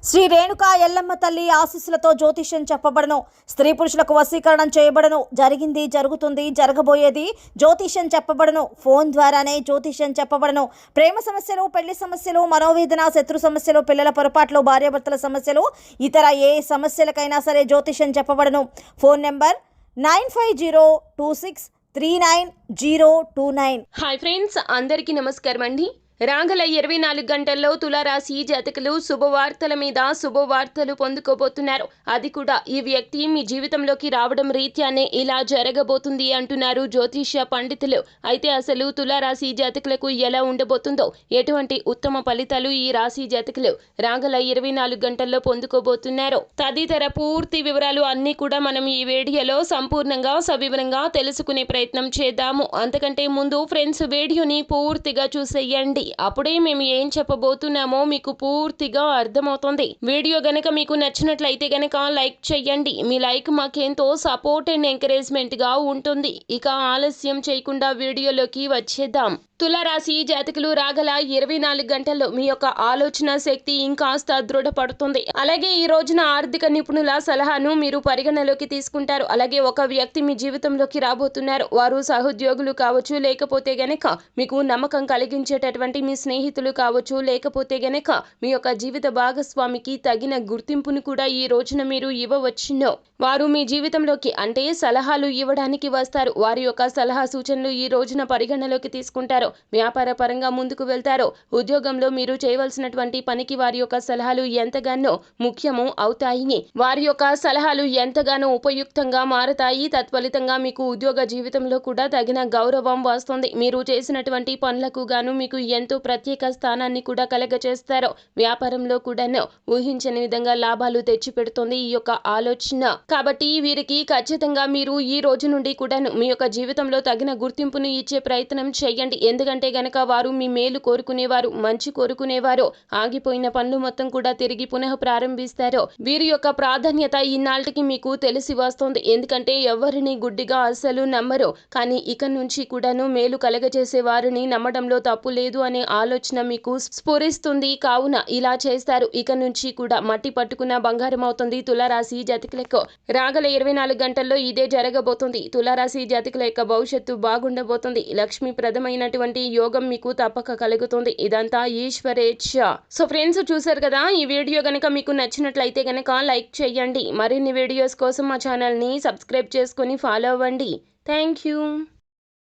శ్రీ రేణుకా ఎల్లమ్మ తల్లి ఆశీస్సులతో జ్యోతిష్యం చెప్పబడను. స్త్రీ పురుషులకు వశీకరణం చేయబడను. జరిగింది, జరుగుతుంది, జరగబోయేది జ్యోతిష్యం చెప్పబడను. ఫోన్ ద్వారానే జ్యోతిష్యం చెప్పబడను. ప్రేమ సమస్యలు, పెళ్లి సమస్యలు, మనోవేదన, శత్రు సమస్యలు, పిల్లల పొరపాట్లు, భార్యాభర్తల సమస్యలు, ఇతర ఏ సమస్యలకైనా సరే జ్యోతిష్యం చెప్పబడను. Phone number 9502639029. హాయ్ ఫ్రెండ్స్, అందరికీ నమస్కారం అండి. రాగల 24 గంటల్లో తులారాశి జాతకులు శుభవార్తల మీద శుభవార్తలు పొందుకోబోతున్నారు. అది కూడా ఈ వ్యక్తి మీ జీవితంలోకి రావడం రీత్యానే ఇలా జరగబోతుంది అంటున్నారు జ్యోతిష్య పండితులు. అయితే అసలు తులారాశి జాతకులకు ఎలా ఉండబోతుందో, ఎటువంటి ఉత్తమ ఫలితాలు ఈ రాశి జాతకులు రాగల 24 గంటల్లో పొందుకోబోతున్నారు, తదితర పూర్తి వివరాలు అన్నీ కూడా మనం ఈ వీడియోలో సంపూర్ణంగా సవివరంగా తెలుసుకునే ప్రయత్నం చేద్దాము. అంతకంటే ముందు ఫ్రెండ్స్, వీడియోని పూర్తిగా చూసేయండి. అప్పుడే మేము ఏం చెప్పబోతున్నామో మీకు పూర్తిగా అర్థమవుతుంది. వీడియో గనక మీకు నచ్చినట్లయితే గనక లైక్ చేయండి. మీ లైక్ మాకెంతో సపోర్ట్ అండ్ ఎంకరేజ్మెంట్ గా ఉంటుంది. ఇక ఆలస్యం చేయకుండా వీడియోలోకి వచ్చేద్దాం. తులారాశి జాతకులు రాగల 24 గంటల్లో మీ యొక్క ఆలోచన శక్తి ఇంకాస్త దృఢపడుతుంది. అలాగే ఈ రోజున ఆర్థిక నిపుణుల సలహాను మీరు పరిగణలోకి తీసుకుంటారు. అలాగే ఒక వ్యక్తి మీ జీవితంలోకి రాబోతున్నారు. వారు సహోద్యోగులు కావచ్చు, లేకపోతే గనక మీకు నమ్మకం కలిగించేటటువంటి మీ స్నేహితులు కావచ్చు, లేకపోతే గనక మీ యొక్క జీవిత భాగస్వామికి తగిన గుర్తింపును కూడా ఈ రోజున మీరు ఇవ్వవచ్చును. వారు మీ జీవితంలోకి అంటే సలహాలు ఇవ్వడానికి వస్తారు. వారి యొక్క సలహా సూచనలు ఈ రోజున పరిగణలోకి తీసుకుంటారు. వ్యాపార పరంగా ముందుకు వెళ్తారు. ఉద్యోగంలో మీరు చేయవలసినటువంటి పనికి వారి యొక్క సలహాలు ఎంతగానో ముఖ్యము అవుతాయి. వారి యొక్క సలహాలు ఎంతగానో ఉపయుక్తంగా మారతాయి. తత్ఫలితంగా మీకు ఉద్యోగ జీవితంలో కూడా తగిన గౌరవం వస్తుంది. మీరు చేసినటువంటి పనులకు గాను మీకు ఎంతో ప్రత్యేక స్థానాన్ని కూడా కలగచేస్తారు. వ్యాపారంలో కూడాను ఊహించని విధంగా లాభాలు తెచ్చిపెడుతుంది ఈ యొక్క ఆలోచన. కాబట్టి వీరికి ఖచ్చితంగా మీరు ఈ రోజు నుండి కూడాను మీ యొక్క జీవితంలో తగిన గుర్తింపును ఇచ్చే ప్రయత్నం చేయండి. ఎందుకంటే గనక వారు మీ మేలు కోరుకునేవారు, మంచి కోరుకునేవారు. ఆగిపోయిన పనులు మొత్తం కూడా తిరిగి పునః ప్రారంభిస్తారు. వీరి యొక్క ప్రాధాన్యత ఇన్నాళ్ళకి మీకు తెలిసి వస్తుంది. ఎందుకంటే ఎవరిని గుడ్డిగా అస్సలు నమ్మరు. కానీ ఇక నుంచి కూడాను మేలు కలగజేసే వారిని నమ్మడంలో తప్పు లేదు అనే ఆలోచన మీకు స్ఫురిస్తుంది. కావున ఇలా చేస్తారు. ఇక నుంచి కూడా మట్టి పట్టుకున్న బంగారం అవుతుంది తులారాశి జాతకులకు. రాగల 24 గంటల్లో ఇదే జరగబోతుంది. తులారాశి జాతకుల యొక్క భవిష్యత్తు బాగుండబోతుంది. లక్ష్మీప్రదమైనటువంటి యోగం మీకు తప్పక కలుగుతుంది. ఇదంతా ఈశ్వరేచ్ఛ. సో ఫ్రెండ్స్, చూసారు కదా, ఈ వీడియో గనక మీకు నచ్చినట్లయితే గనక లైక్ చేయండి. మరిన్ని వీడియోస్ కోసం మా ఛానల్ని సబ్స్క్రైబ్ చేసుకొని ఫాలో అవ్వండి. Thank you.